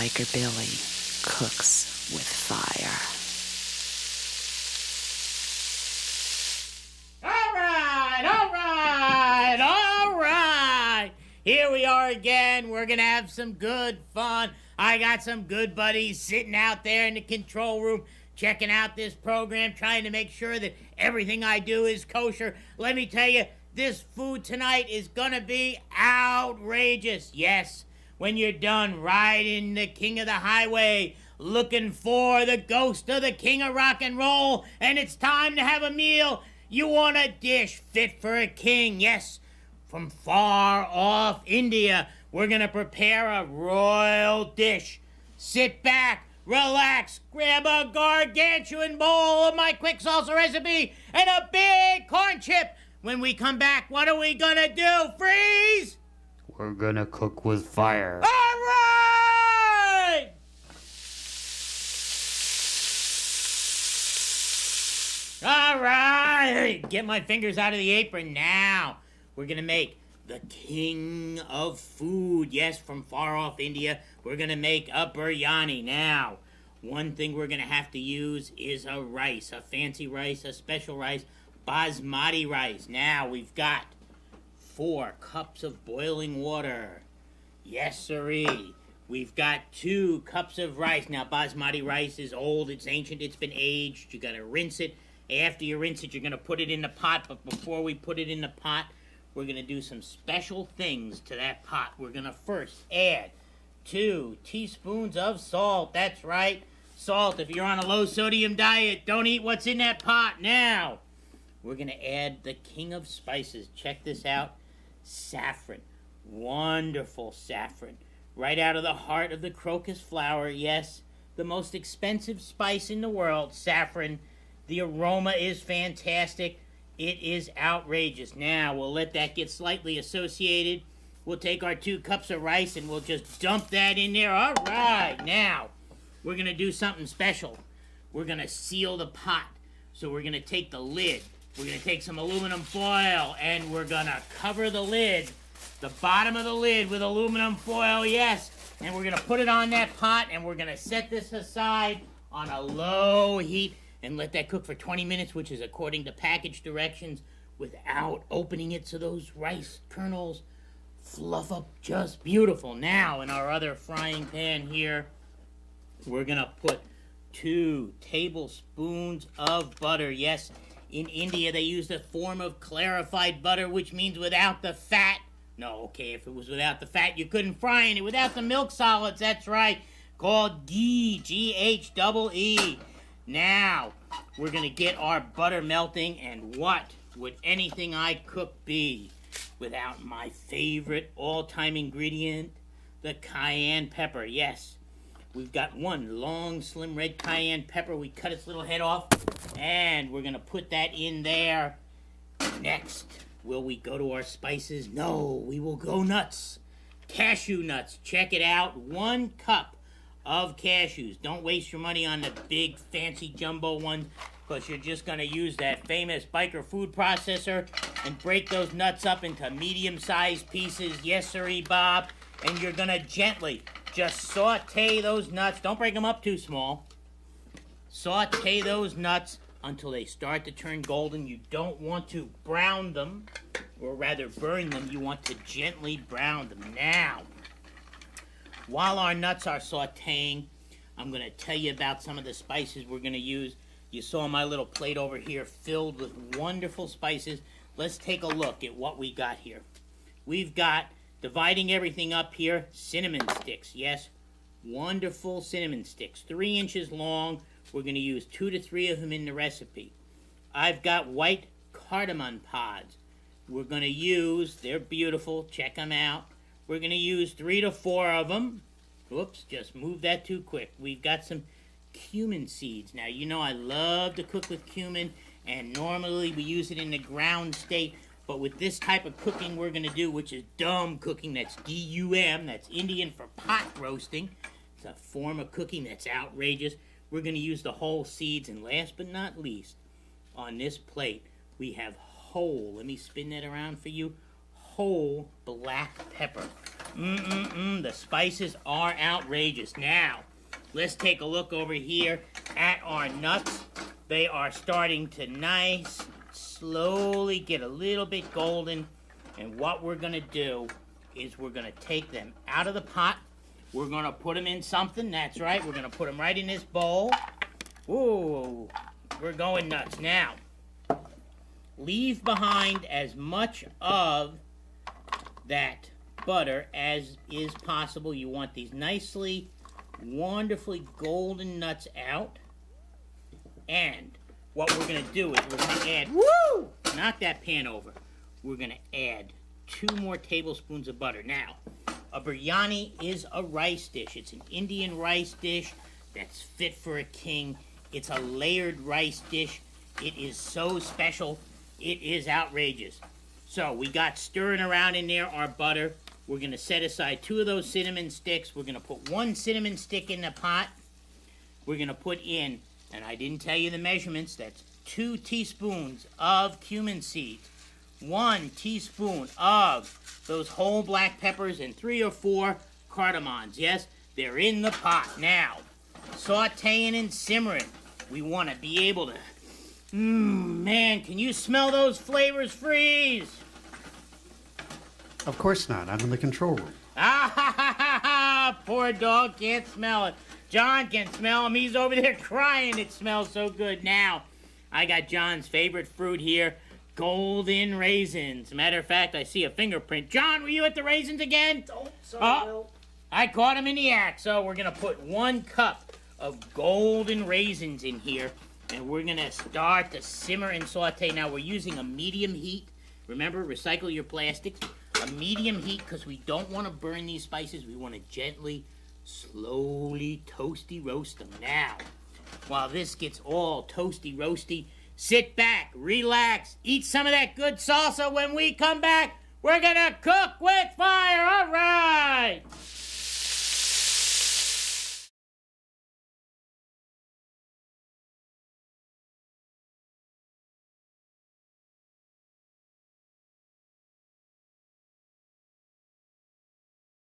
Biker Billy cooks with fire. All right. Here we are again. We're going to have some good fun. I got some good buddies sitting out there in the control room checking out this program, trying to make sure that everything I do is kosher. Let me tell you, this food tonight is going to be outrageous. Yes, when you're done riding the king of the highway, looking for the ghost of the king of rock and roll, and it's time to have a meal, you want a dish fit for a king. Yes, from far off India, we're going to prepare a royal dish. Sit back, relax, grab a gargantuan bowl of my quick salsa recipe and a big corn chip. When we come back, what are we going to do? Freeze! We're gonna cook with fire. All right! All right! Get my fingers out of the apron now. We're gonna make the king of food. Yes, from far off India, we're gonna make a biryani. Now, one thing we're gonna have to use is a rice, a fancy rice, a special rice, basmati rice. Now, we've got 4 cups of boiling water. Yes, sirree. We've got 2 cups of rice. Now, basmati rice is old, it's ancient, it's been aged. You gotta rinse it. After you rinse it, you're gonna put it in the pot. But before we put it in the pot, we're gonna do some special things to that pot. We're gonna first add 2 teaspoons of salt. That's right, salt. If you're on a low sodium diet, don't eat what's in that pot. Now, we're gonna add the king of spices. Check this out. Saffron. Wonderful saffron. Right out of the heart of the crocus flower. Yes, the most expensive spice in the world, saffron. The aroma is fantastic. It is outrageous. Now, we'll let that get slightly associated. We'll take our 2 cups of rice and we'll just dump that in there. All right. Now, we're going to do something special. We're going to seal the pot. So we're going to take the lid. We're going to take some aluminum foil and we're going to cover the lid, the bottom of the lid with aluminum foil, yes. And we're going to put it on that pot and we're going to set this aside on a low heat and let that cook for 20 minutes, which is according to package directions, without opening it so those rice kernels fluff up just beautiful. Now, in our other frying pan here, we're going to put 2 tablespoons of butter. Yes, in India, they use a form of clarified butter, which means without the fat. No, okay, if it was without the fat, you couldn't fry any. Without the milk solids, that's right, called ghee, G-H-E-E. Now, we're going to get our butter melting, and what would anything I cook be without my favorite all-time ingredient, the cayenne pepper? Yes, we've got 1 long, slim red cayenne pepper. We cut its little head off, and we're going to put that in there. Next, will we go to our spices? No, we will go nuts. Cashew nuts. Check it out. 1 cup of cashews. Don't waste your money on the big, fancy jumbo ones, because you're just going to use that famous biker food processor and break those nuts up into medium-sized pieces. Yes, sirree, Bob. And you're going to gently just saute those nuts. Don't break them up too small. Saute those nuts until they start to turn golden. You don't want to brown them, or rather burn them. You want to gently brown them. Now, while our nuts are sauteing, I'm going to tell you about some of the spices we're going to use. You saw my little plate over here filled with wonderful spices. Let's take a look at what we got here. We've got, dividing everything up here, cinnamon sticks. Yes, wonderful cinnamon sticks. 3 inches long. We're going to use 2 to 3 of them in the recipe. I've got white cardamom pods. We're going to use, they're beautiful, check them out. We're going to use 3 to 4 of them. Whoops, just moved that too quick. We've got some cumin seeds. Now, you know I love to cook with cumin, and normally we use it in the ground state, but with this type of cooking we're going to do, which is dumb cooking, that's D-U-M, that's Indian for pot roasting. It's a form of cooking that's outrageous. We're going to use the whole seeds, and last but not least, on this plate, we have whole, let me spin that around for you, whole black pepper. The spices are outrageous. Now, let's take a look over here at our nuts. They are starting to slowly get a little bit golden. And what we're gonna do is we're gonna take them out of the pot. We're gonna put them in something. That's right. We're gonna put them right in this bowl. Ooh, we're going nuts. Now, leave behind as much of that butter as is possible. You want these nicely, wonderfully golden nuts out. And what we're gonna do is we're gonna add, knock that pan over. We're gonna add 2 more tablespoons of butter. Now, a biryani is a rice dish. It's an Indian rice dish that's fit for a king. It's a layered rice dish. It is so special. It is outrageous. So we got stirring around in there our butter. We're gonna set aside 2 of those cinnamon sticks. We're gonna put 1 cinnamon stick in the pot. We're gonna put in, and I didn't tell you the measurements, that's 2 teaspoons of cumin seeds, 1 teaspoon of those whole black peppers, and 3 or 4 cardamoms. Yes, they're in the pot. Now, sauteing and simmering. We want to be able to... man, can you smell those flavors freeze? Of course not. I'm in the control room. Poor dog can't smell it. John can smell him. He's over there crying. It smells so good. Now, I got John's favorite fruit here, golden raisins. Matter of fact, I see a fingerprint. John, were you at the raisins again? Oh, sorry, Will. I caught him in the act. So we're going to put 1 cup of golden raisins in here, and we're going to start to simmer and saute. Now, we're using a medium heat. Remember, recycle your plastics. A medium heat, because we don't want to burn these spices. We want to gently, slowly, toasty roast them. Now, while this gets all toasty roasty, sit back, relax, eat some of that good salsa. When we come back, we're gonna cook with fire!